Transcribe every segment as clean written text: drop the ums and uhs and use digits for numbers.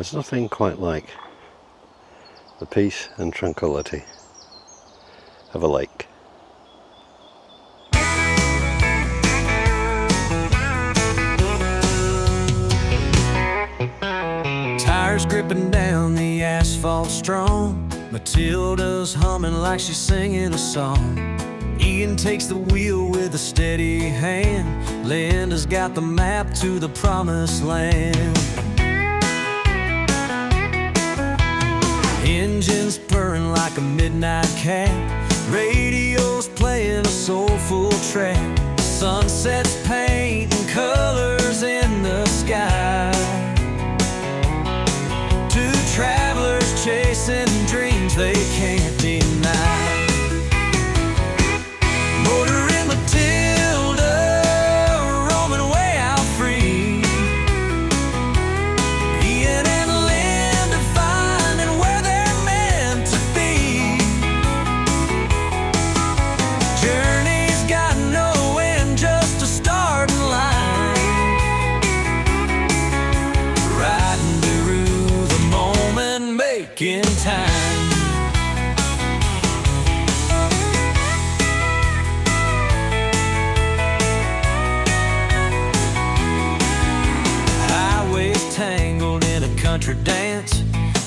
There's nothing quite like the peace and tranquility of a lake. Tires gripping down the asphalt strong. Matilda's humming like she's singing a song. Ian takes the wheel with a steady hand. Linda's got the map to the promised land. Engines purring like a midnight cat. Radio's playing a soulful track. Sunsets painting colors in the sky. Two travelers chasing dreams they can't deny. Motoring Matilda, roaming way out free. Ian and Linda finding where they're meant to be. Journey's got no end, just a starting line. Riding through the moment, making time. Tangled in a country dance,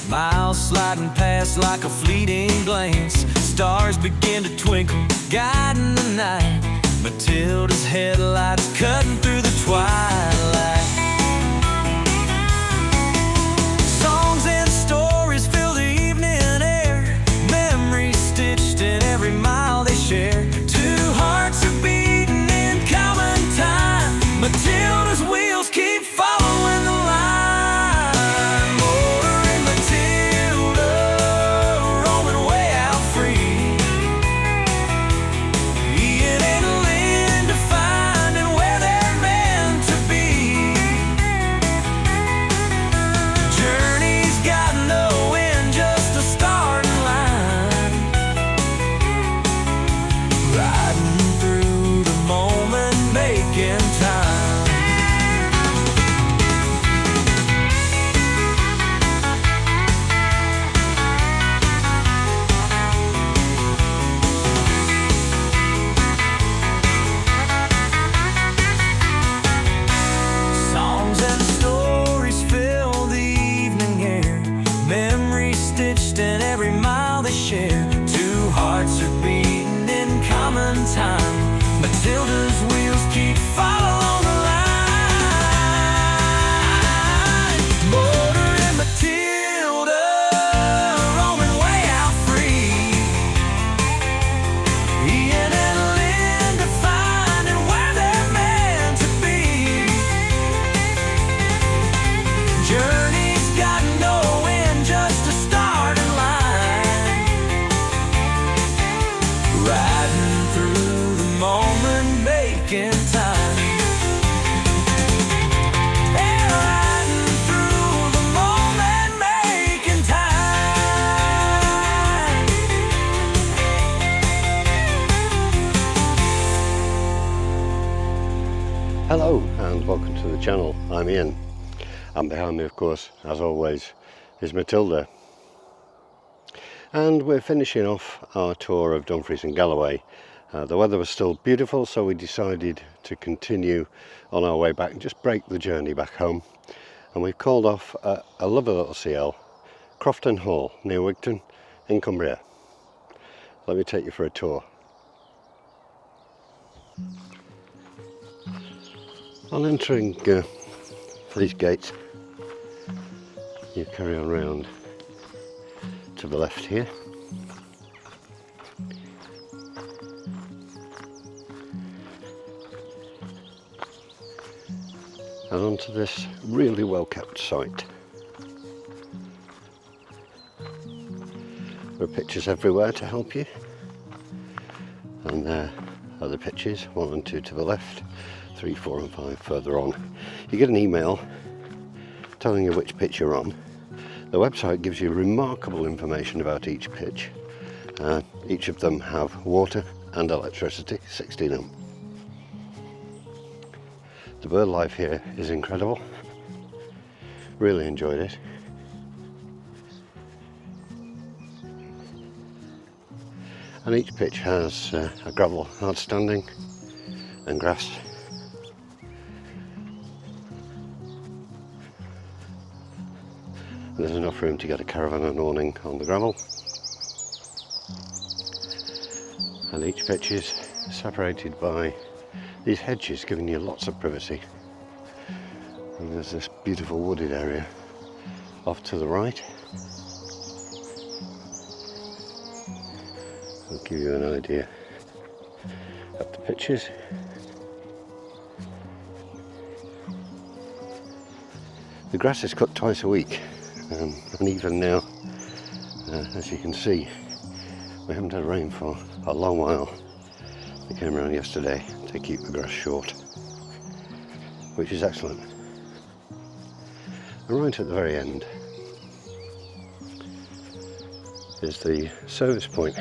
miles sliding past like a fleeting glance. Stars begin to twinkle, guiding the night. Matilda's headlights cutting through the twilight. Songs and stories fill the evening air. Memories stitched in every mile they share. Two hearts are beating in common time. Matilda's wheels keep following the line. Matilda's wheels keep following the line. Motoring Matilda, roaming way out free. Ian and Linda finding where they're meant to be. Journey's got no end, just a starting line. Riding through the moment, making time. Yeah, riding through the moment, making time. Hello and welcome to the channel. I'm Ian, and behind me, of course, as always, is Matilda. And we're finishing off our tour of Dumfries and Galloway. The weather was still beautiful, so we decided to continue on our way back and just break the journey back home. And we've called off a lovely little CL, Crofton Hall near Wigton in Cumbria. Let me take you for a tour. On entering these gates, you carry on round to the left here. And onto this really well kept site. There are pictures everywhere to help you, and there are the pictures, 1 and 2 to the left, 3, 4 and 5 further on. You get an email telling you which pitch you're on. The website gives you remarkable information about each pitch. Each of them have water and electricity, 16 of them. The bird life here is incredible. Really enjoyed it. And each pitch has a gravel hard standing and grass. There's enough room to get a caravan and awning on the gravel. And each pitch is separated by these hedges, giving you lots of privacy. And there's this beautiful wooded area off to the right. I'll give you an idea of the pitches. The grass is cut twice a week. And even now, as you can see, we haven't had rain for a long while. They came around yesterday to keep the grass short, which is excellent. And right at the very end is the service point.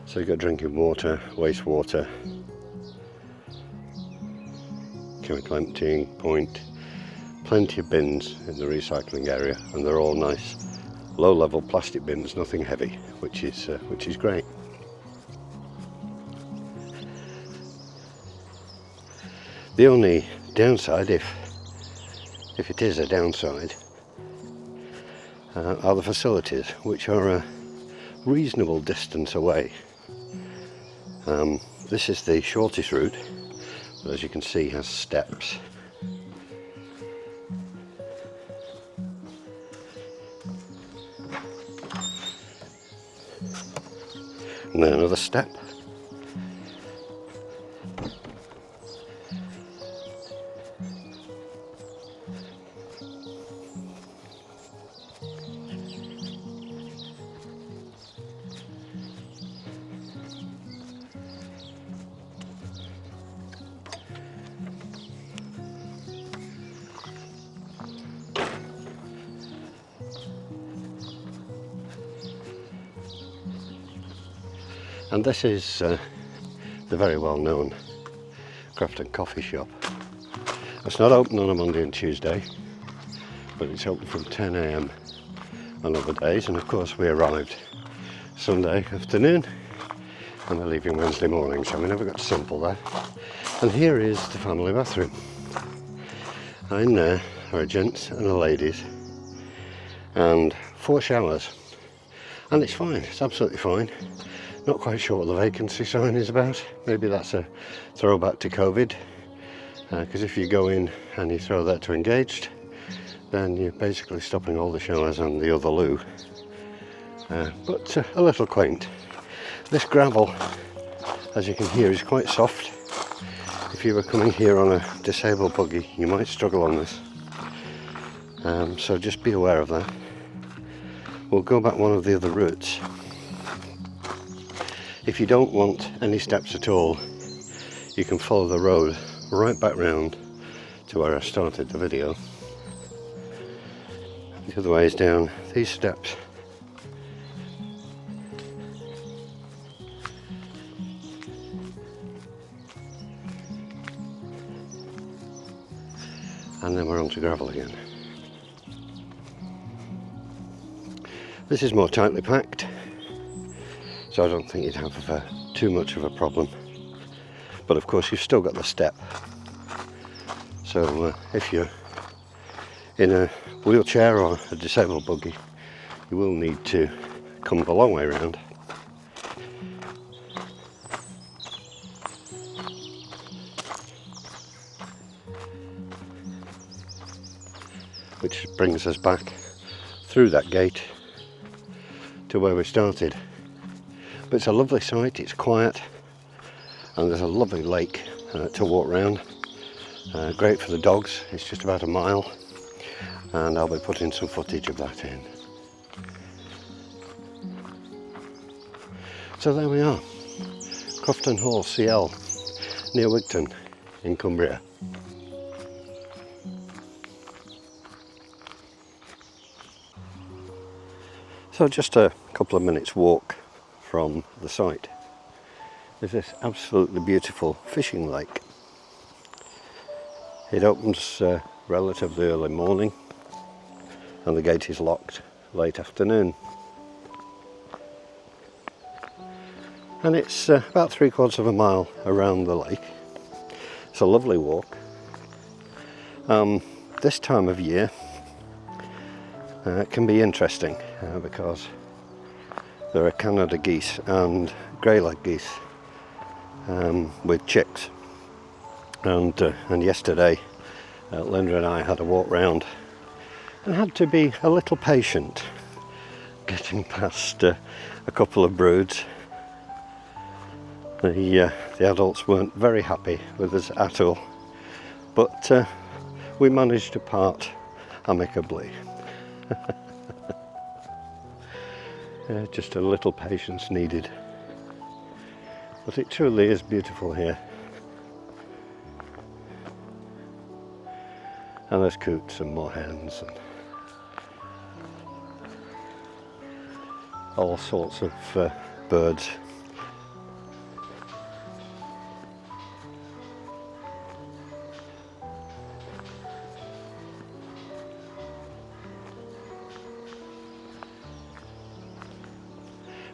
So you've got drinking water, wastewater, chemical emptying point, plenty of bins in the recycling area, and they're all nice low-level plastic bins, nothing heavy, which is great. The only downside, if it is a downside, are the facilities, which are a reasonable distance away. This is the shortest route, but as you can see, has steps. And then another step. And this is the very well known Crofton coffee shop. It's not open on a Monday and Tuesday, but it's open from 10 AM on other days, and of course we arrived Sunday afternoon and we're leaving Wednesday morning, so we never got to sample that. And here is the family bathroom. In there are a gents and a ladies and 4 showers, and it's fine, it's absolutely fine. Not quite sure what the vacancy sign is about. Maybe that's a throwback to COVID, because if you go in and you throw that to engaged, then you're basically stopping all the showers and the other loo. But a little quaint. This gravel, as you can hear, is quite soft. If you were coming here on a disabled buggy, you might struggle on this. So just be aware of that. We'll go back one of the other routes. If you don't want any steps at all, you can follow the road right back round to where I started the video. The other way is down these steps. And then we're onto gravel again. This is more tightly packed, so I don't think you'd have too much of a problem. But of course you've still got the step. So if you're in a wheelchair or a disabled buggy, you will need to come the long way around. Which brings us back through that gate to where we started. But it's a lovely site, it's quiet, and there's a lovely lake to walk around. Great for the dogs, it's just about a mile, and I'll be putting some footage of that in. So there we are, Crofton Hall CL, near Wigton in Cumbria. So just a couple of minutes walk from the site is this absolutely beautiful fishing lake. It opens relatively early morning and the gate is locked late afternoon. and it's about 3/4 of a mile around the lake. It's a lovely walk. This time of year it can be interesting because there are Canada geese and grey-leg geese with chicks, and yesterday Linda and I had a walk round and had to be a little patient getting past a couple of broods. The adults weren't very happy with us at all, but we managed to part amicably. Just a little patience needed, but it truly is beautiful here. And there's coots and moorhens and all sorts of birds.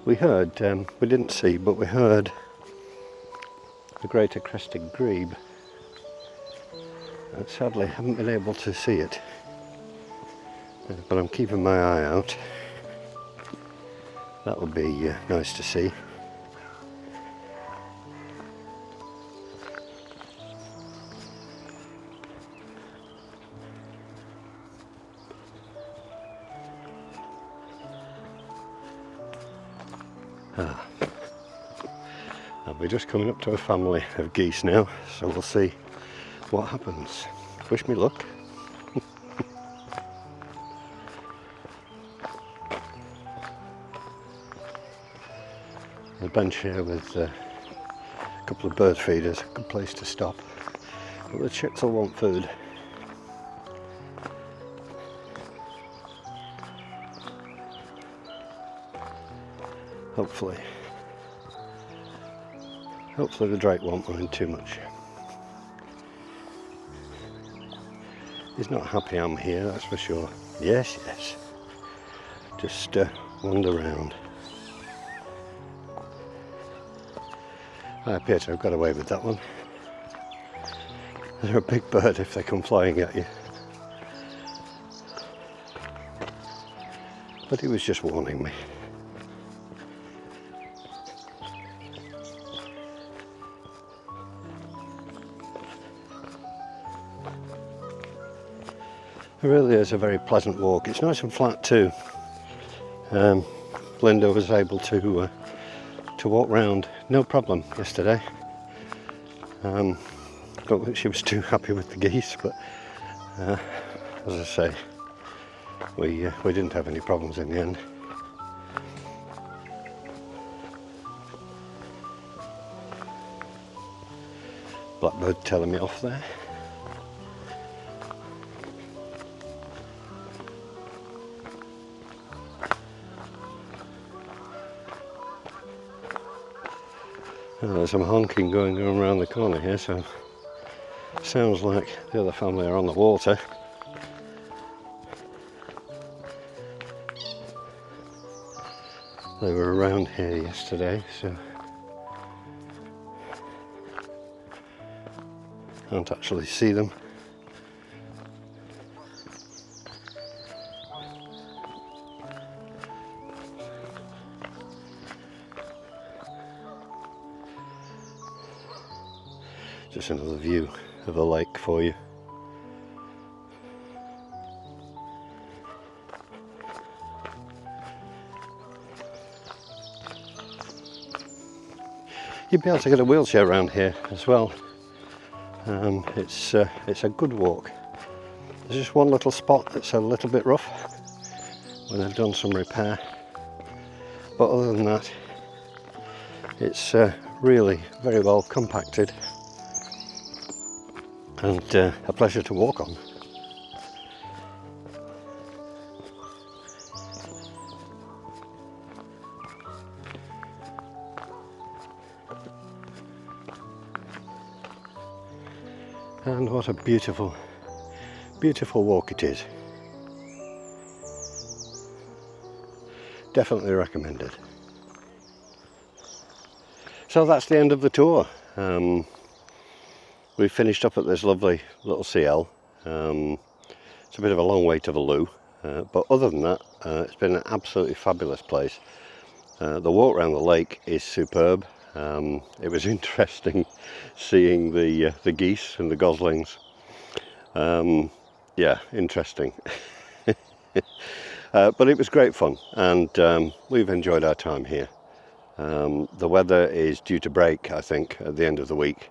We heard, we didn't see, but we heard the greater crested grebe. And sadly haven't been able to see it, but I'm keeping my eye out. That would be nice to see. And we're just coming up to a family of geese now, so we'll see what happens. Wish me luck. A bench here with a couple of bird feeders, a good place to stop, but the chicks will want food. Hopefully the drake won't mind too much. He's not happy I'm here, that's for sure. Yes, yes. Just wander around. I appear to have got away with that one. They're a big bird if they come flying at you. But he was just warning me. It really is a very pleasant walk. It's nice and flat too. Linda was able to walk round no problem yesterday. Don't think she was too happy with the geese, but as I say, we didn't have any problems in the end. Blackbird telling me off there. There's some honking going on around the corner here, so sounds like the other family are on the water. They were around here yesterday, so I can't actually see them. Just another view of the lake for you. You'd be able to get a wheelchair around here as well. It's a good walk. There's just one little spot that's a little bit rough when they've done some repair, but other than that, it's really very well compacted and a pleasure to walk on. And what a beautiful, beautiful walk it is. Definitely recommended. So that's the end of the tour. We finished up at this lovely little CL. It's a bit of a long way to the loo, but other than that, it's been an absolutely fabulous place. The walk around the lake is superb. It was interesting seeing the geese and the goslings. Yeah, interesting. But it was great fun, and we've enjoyed our time here. The weather is due to break, I think, at the end of the week,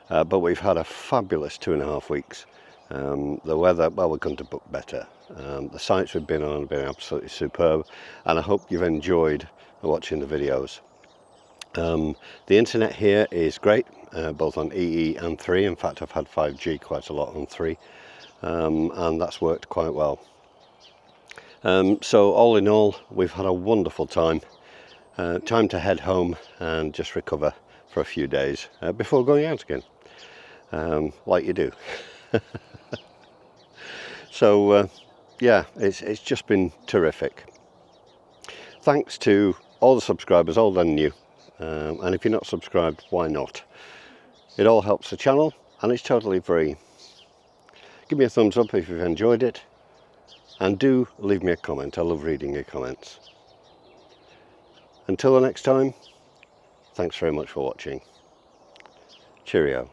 but we've had a fabulous 2.5 weeks. The weather, well, we couldn't have booked better. The sites we've been on have been absolutely superb, and I hope you've enjoyed watching the videos. The internet here is great, both on EE and 3. In fact, I've had 5G quite a lot on 3, and that's worked quite well. So all in all, we've had a wonderful time. Time to head home and just recover for a few days before going out again, like you do. So yeah, it's just been terrific. Thanks to all the subscribers, old and new, and if you're not subscribed, why not? It all helps the channel, and it's totally free. Give me a thumbs up if you've enjoyed it, and do leave me a comment. I love reading your comments. Until the next time, thanks very much for watching. Cheerio.